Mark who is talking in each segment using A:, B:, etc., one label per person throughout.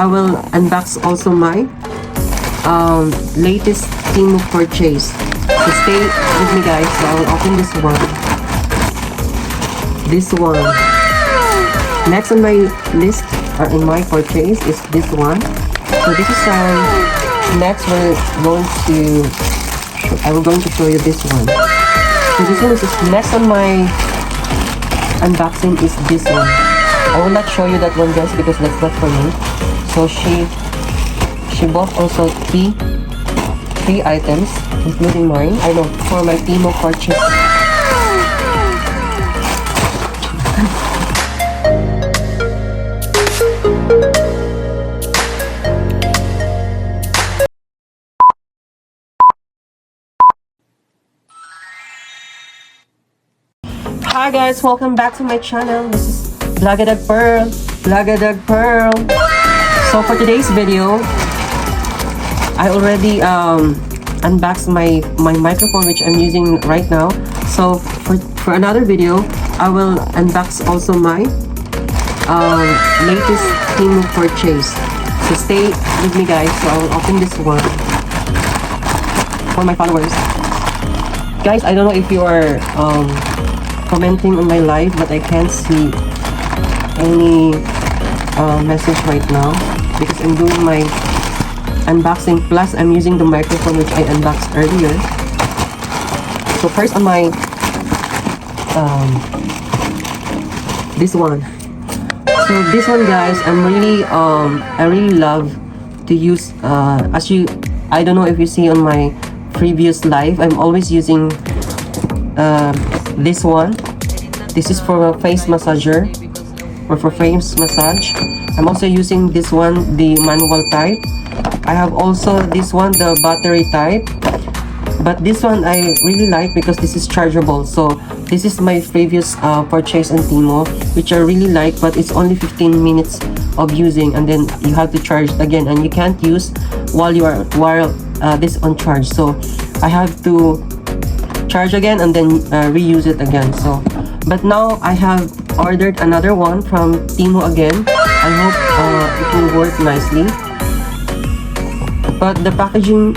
A: I will unbox also my latest TEMU purchase. So stay with me guys. So I will open this one. This one. Next on my list or in my purchase is this one. So this is next I will going to show you this one. So this one is next on my unboxing is this one. I will not show you that one guys because that's not for me. So she bought also three items including mine. I know for my TEMU purchase. Hi guys, welcome back to my channel. This is Blagadag Pearl. So for today's video, I already unboxed my microphone which I'm using right now. So for another video, I will unbox also my latest TEMU purchase. So stay with me guys. So I will open this one for my followers. Guys, I don't know if you are commenting on my live, but I can't see any message right now because I'm doing my unboxing, plus I'm using the microphone which I unboxed earlier. So first on my this one. So this one guys, I really love to use I don't know if you see on my previous live, I'm always using this one. This is for a face massager or for face massage. I'm also using this one, the manual type. I have also this one, the battery type, but this one I really like because this is chargeable. So this is my previous purchase on TEMU, which I really like, but it's only 15 minutes of using and then you have to charge again, and you can't use while this on charge. So I have to charge again and then reuse it again. So but now I have ordered another one from TEMU again. I hope it will work nicely. But the packaging,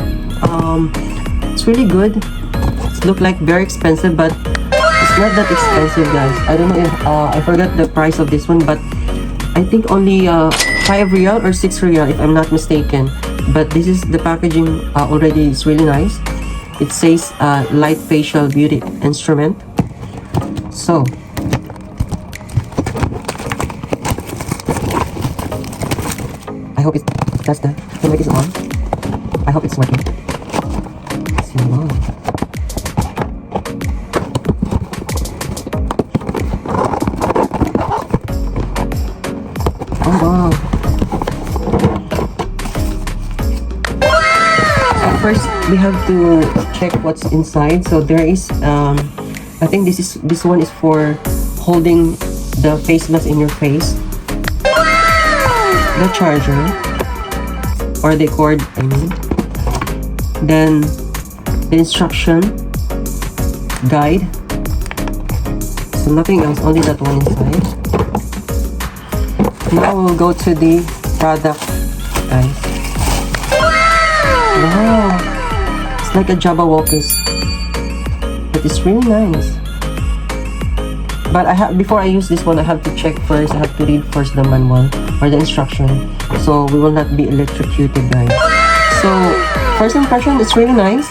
A: it's really good. It looks like very expensive, but it's not that expensive guys. I don't know if I forgot the price of this one, but I think only 5 real or 6 real if I'm not mistaken. But this is the packaging already. It's really nice. It says light facial beauty instrument. So I hope that's the mic is on. I hope it's working. Let's see. Wow. Oh wow. So first we have to check what's inside. So there is I think this one is for holding the face mask in your face. The charger or the cord, I mean. Then the instruction guide. So nothing else, only that one inside. Now we'll go to the product, guys. Wow, it's like a Jabberwockies, but it's really nice. But before I use this one, I have to check first. I have to read first the manual or the instruction, so we will not be electrocuted, guys. So first impression, it's really nice.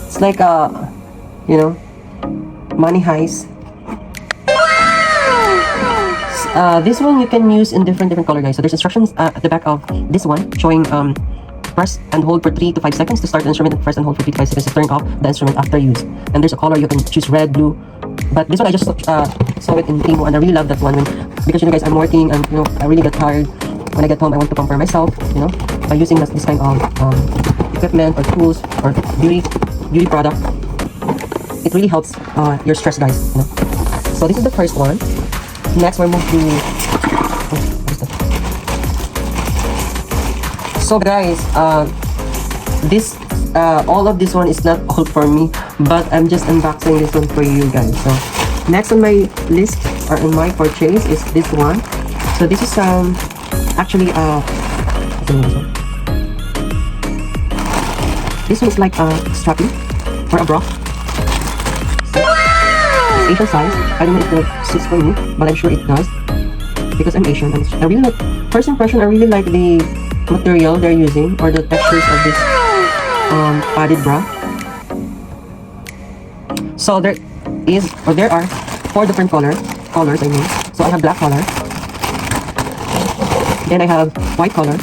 A: It's like a, money heist. This one you can use in different color, guys. So there's instructions at the back of this one showing press and hold for 3 to 5 seconds to start the instrument, and press and hold for 3 to 5 seconds to turn off the instrument after use. And there's a color, you can choose red, blue. But this one I just saw it in TEMU, and I really love that one because guys, I'm working and I really get tired. When I get home, I want to pamper myself, by using this kind of equipment or tools or beauty product. It really helps your stress, guys. So this is the first one. Next, we're moving to so guys, this all of this one is not all for me, but I'm just unboxing this one for you guys. So next on my list or in my purchase is this one. So this is Actually, this one is like a strappy or a bra. So, it's Asian size. I don't know if it suits for me, but I'm sure it does because I'm Asian. And I really like, first impression, I really like the material they're using or the textures of this padded bra. So there are 4 different colors. I mean, so I have black color. Then I have white color,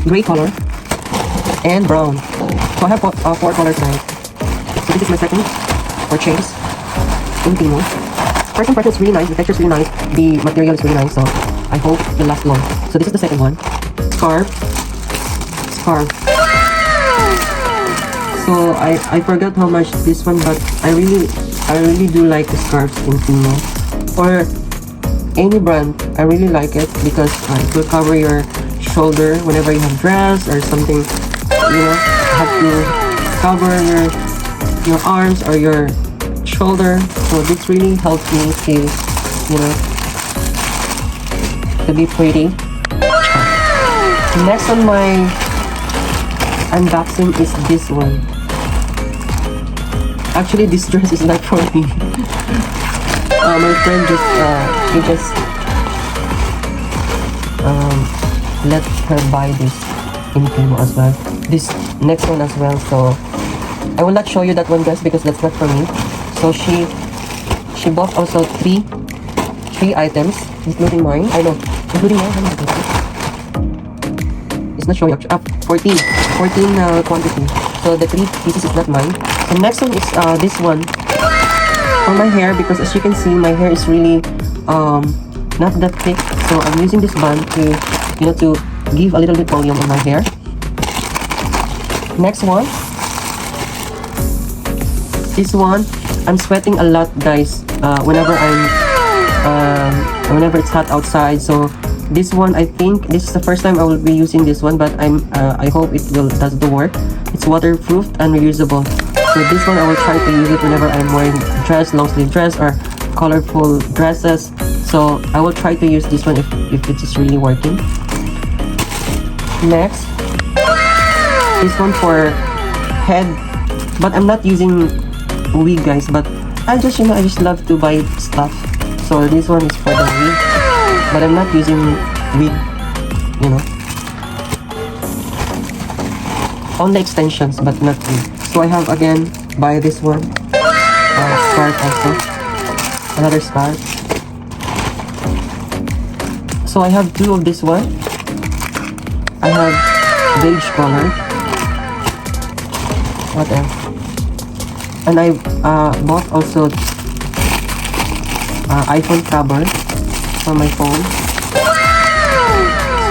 A: gray color, and brown. So I have 4 colors now. So this is my second purchase in TEMU. First impression is really nice. The texture is really nice. The material is really nice. So I hope it lasts long. So this is the second one. Scarf. So I forgot how much this one, but I really do like the scarves in TEMU or any brand. I really like it because it will cover your shoulder whenever you have dress or something. You know, have to cover your arms or your shoulder. So this really helps me to, you know, to be pretty. Next on my unboxing is this one. Actually, this dress is not for me. My friend just let her buy this in TEMU as well. This next one as well. So I will not show you that one, guys, because that's not for me. So she bought also three items, including mine. I know, including mine. It's not showing. 14 quantity. So the 3 pieces is not mine. The next one is this one for my hair, because as you can see, my hair is really not that thick. So I'm using this band to, you know, to give a little bit volume on my hair. Next one, this one, I'm sweating a lot, guys, whenever it's hot outside. So this one, I think this is the first time I will be using this one, but I hope it does the work. It's waterproof and reusable. So this one I will try to use it whenever I'm wearing dress, long sleeve dress, or colorful dresses. So I will try to use this one if it is really working. Next, this one for head, but I'm not using wig, guys, but I just love to buy stuff. So this one is for the wig, but I'm not using wig, you know, only extensions but not wig. So I have again buy this one, scarf also, another scarf. So I have 2 of this one. I have beige color. What else? And I bought also iPhone cover for my phone.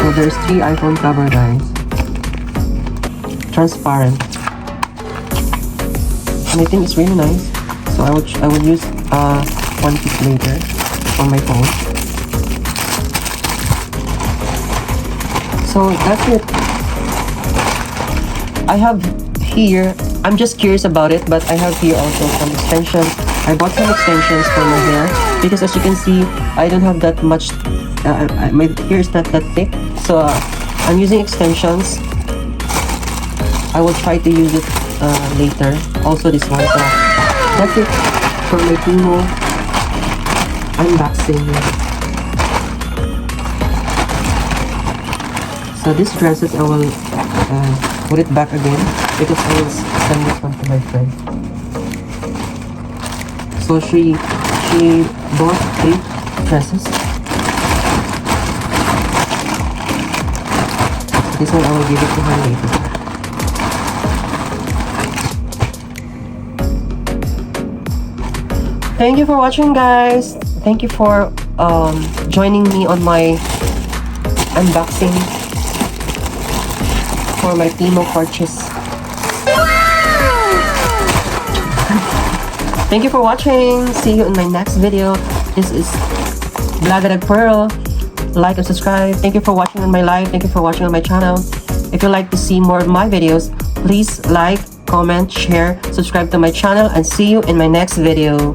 A: So there's 3 iPhone cover, guys. Transparent. And I think it's really nice. So I will use one piece later on my phone. So that's it. I have here, I'm just curious about it, but I have here also some extensions. I bought some extensions for my hair because as you can see, I don't have that much, my hair is not that thick. So I'm using extensions. I will try to use it later. Also this one. So that's it for my TEMU unboxing. So these dresses I will put it back again because I will send this one to my friend. So she bought 3 dresses. This one I will give it to her later. Thank you for watching, guys. Thank you for joining me on my unboxing for my TEMU purchase. Thank you for watching. See you in my next video. This is Blagarag Pearl. Like and subscribe. Thank you for watching on my live. Thank you for watching on my channel. If you'd like to see more of my videos, please like, comment, share, subscribe to my channel, and see you in my next video.